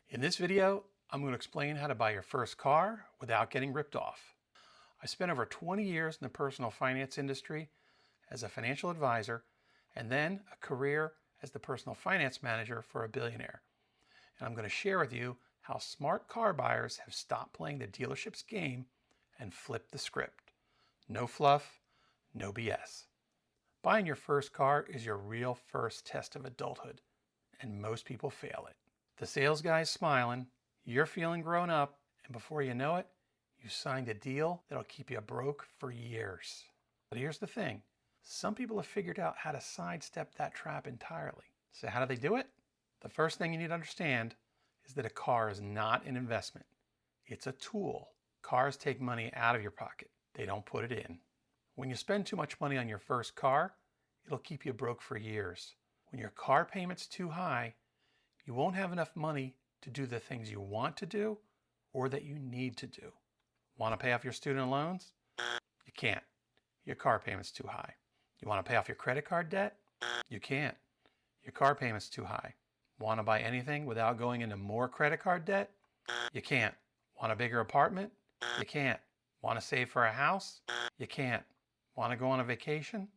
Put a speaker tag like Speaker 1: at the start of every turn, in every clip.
Speaker 1: In this video, I'm going to explain how to buy your first car without getting ripped off. I spent over 20 years in the personal finance industry as a financial advisor and then a career as the personal finance manager for a billionaire. And I'm going to share with you how smart car buyers have stopped playing the dealership's game and flipped the script. No fluff, no BS. Buying your first car is your real first test of adulthood, and most people fail it. The sales guy's smiling, you're feeling grown up, and before you know it, you signed a deal that'll keep you broke for years. But here's the thing. Some people have figured out how to sidestep that trap entirely. So how do they do it? The first thing you need to understand is that a car is not an investment. It's a tool. Cars take money out of your pocket. They don't put it in. When you spend too much money on your first car, it'll keep you broke for years. When your car payment's too high, you won't have enough money to do the things you want to do or that you need to do. Want to pay off your student loans? You can't. Your car payment's too high. You want to pay off your credit card debt? You can't. Your car payment's too high. Want to buy anything without going into more credit card debt? You can't. Want a bigger apartment? You can't. Want to save for a house? You can't. Want to go on a vacation?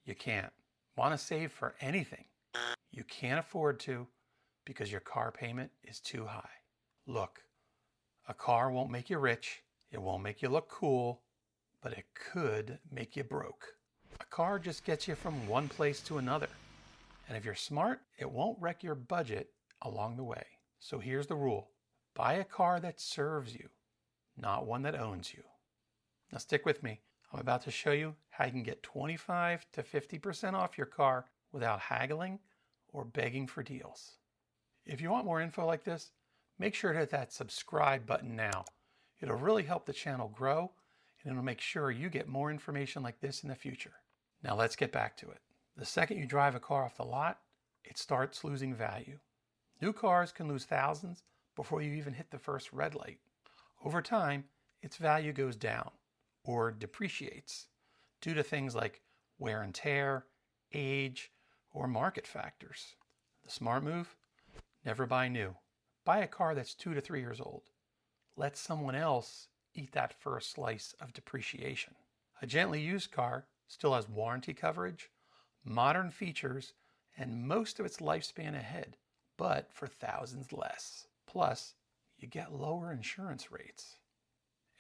Speaker 1: You can't. Want to save for anything? You can't afford to because your car payment is too high. Look, a car won't make you rich. It won't make you look cool, but it could make you broke. A car just gets you from one place to another. And if you're smart, it won't wreck your budget along the way. So here's the rule. Buy a car that serves you, not one that owns you. Now stick with me. I'm about to show you how you can get 25 to 50% off your car without haggling or begging for deals. If you want more info like this, make sure to hit that subscribe button now. It'll really help the channel grow, and it'll make sure you get more information like this in the future. Now let's get back to it. The second you drive a car off the lot, it starts losing value. New cars can lose thousands before you even hit the first red light. Over time, its value goes down or depreciates due to things like wear and tear, age, or market factors. The smart move? Never buy new. Buy a car that's 2 to 3 years old. Let someone else eat that first slice of depreciation. A gently used car still has warranty coverage, modern features, and most of its lifespan ahead, but for thousands less. Plus, you get lower insurance rates.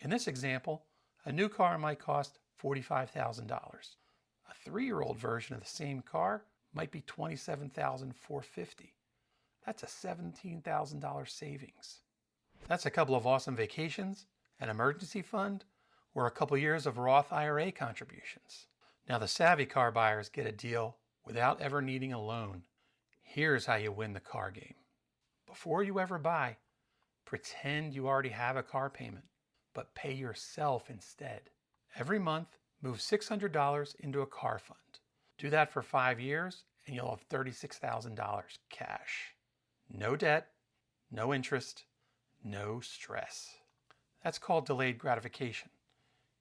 Speaker 1: In this example, a new car might cost $45,000. A 3-year-old version of the same car might be $27,450. That's a $17,000 savings. That's a couple of awesome vacations, an emergency fund, or a couple years of Roth IRA contributions. Now the savvy car buyers get a deal without ever needing a loan. Here's how you win the car game. Before you ever buy, pretend you already have a car payment, but pay yourself instead. Every month, move $600 into a car fund. Do that for 5 years and you'll have $36,000 cash. No debt, no interest, no stress. That's called delayed gratification.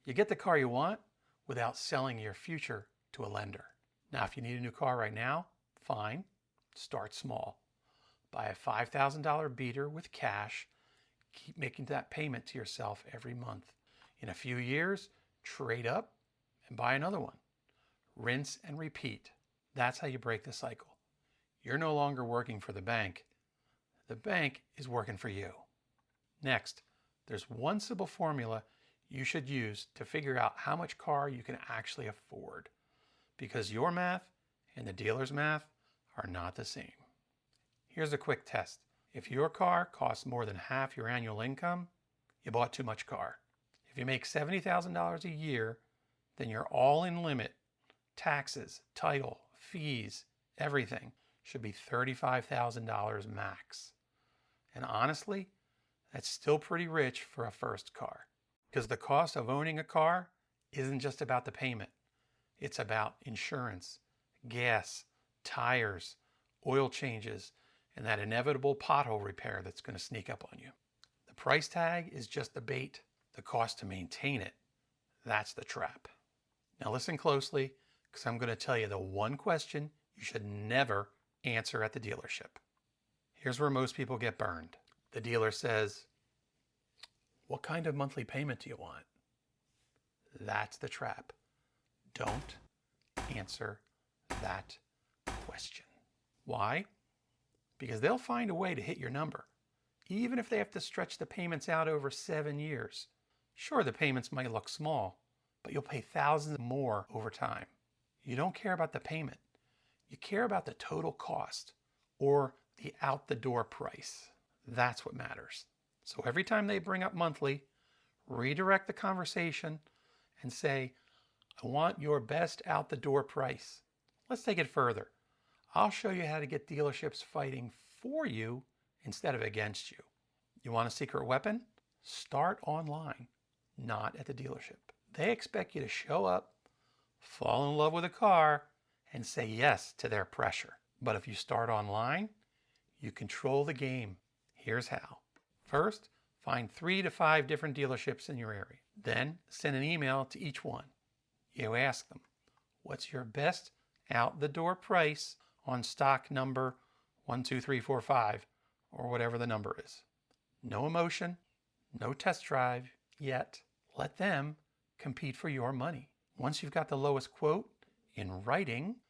Speaker 1: You get the car you want without selling your future to a lender. Now, if you need a new car right now, fine, start small. Buy a $5,000 beater with cash. Keep making that payment to yourself every month. In a few years, trade up and buy another one. Rinse and repeat. That's how you break the cycle. You're no longer working for the bank. The bank is working for you. Next, there's one simple formula you should use to figure out how much car you can actually afford, because your math and the dealer's math are not the same. Here's a quick test. If your car costs more than half your annual income, you bought too much car. If you make $70,000 a year, then your all-in limit, taxes, title, fees, everything, should be $35,000 max. And honestly, that's still pretty rich for a first car. Because the cost of owning a car isn't just about the payment. It's about insurance, gas, tires, oil changes, and that inevitable pothole repair that's going to sneak up on you. The price tag is just the bait. The cost to maintain it, that's the trap. Now listen closely, because I'm going to tell you the one question you should never answer at the dealership. Here's where most people get burned. The dealer says, "What kind of monthly payment do you want?" That's the trap. Don't answer that question. Why? Because they'll find a way to hit your number, even if they have to stretch the payments out over 7 years. Sure, the payments might look small, but you'll pay thousands more over time. You don't care about the payment. You care about the total cost, or the out-the-door price. That's what matters. So every time they bring up monthly, redirect the conversation and say, "I want your best out-the-door price." Let's take it further. I'll show you how to get dealerships fighting for you instead of against you. You want a secret weapon? Start online, not at the dealership. They expect you to show up, fall in love with a car, and say yes to their pressure. But if you start online, you control the game. Here's how. First, find 3 to 5 different dealerships in your area. Then send an email to each one. You ask them, "What's your best out-the-door price on stock number 12345, or whatever the number is?" No emotion, no test drive yet. Let them compete for your money. Once you've got the lowest quote in writing,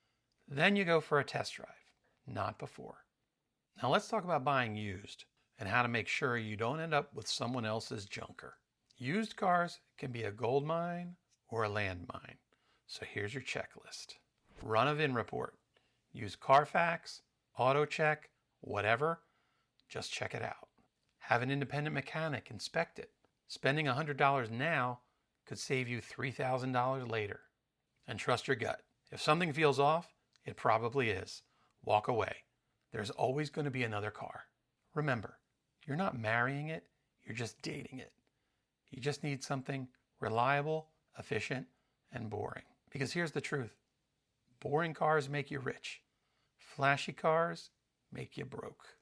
Speaker 1: then you go for a test drive, not before. Now let's talk about buying used and how to make sure you don't end up with someone else's junker. Used cars can be a gold mine or a landmine. So here's your checklist. Run a VIN report. Use Carfax, AutoCheck, whatever. Just check it out. Have an independent mechanic inspect it. Spending $100 now could save you $3,000 later. And trust your gut. If something feels off, it probably is. Walk away. There's always going to be another car. Remember, you're not marrying it, you're just dating it. You just need something reliable, efficient, and boring. Because here's the truth. Boring cars make you rich. Flashy cars make you broke.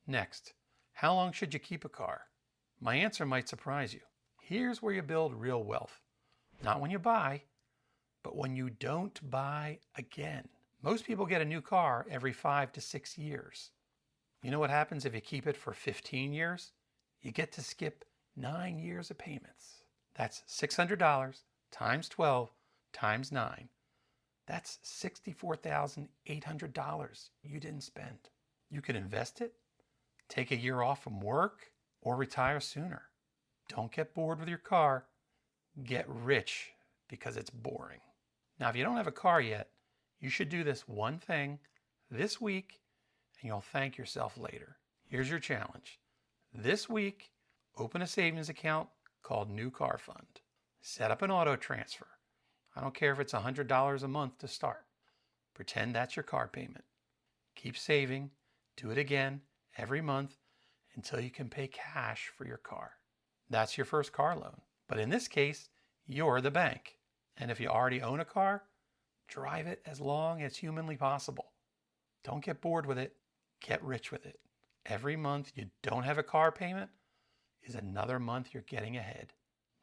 Speaker 1: Next, how long should you keep a car? My answer might surprise you. Here's where you build real wealth. Not when you buy, but when you don't buy again. Most people get a new car every 5 to 6 years. You know what happens if you keep it for 15 years? You get to skip 9 years of payments. That's $600 times 12 times 9. That's $64,800 you didn't spend. You could invest it, take a year off from work, or retire sooner. Don't get bored with your car. Get rich because it's boring. Now, if you don't have a car yet, you should do this one thing this week and you'll thank yourself later. Here's your challenge. This week, open a savings account called New Car Fund. Set up an auto transfer. I don't care if it's $100 a month to start. Pretend that's your car payment. Keep saving. Do it again every month until you can pay cash for your car. That's your first car loan. But in this case, you're the bank. And if you already own a car, drive it as long as humanly possible. Don't get bored with it. Get rich with it. Every month you don't have a car payment is another month you're getting ahead.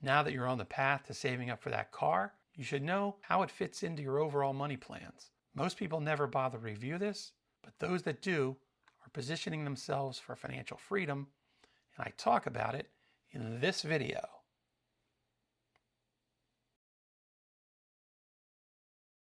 Speaker 1: Now that you're on the path to saving up for that car, you should know how it fits into your overall money plans. Most people never bother to review this, but those that do are positioning themselves for financial freedom, and I talk about it in this video.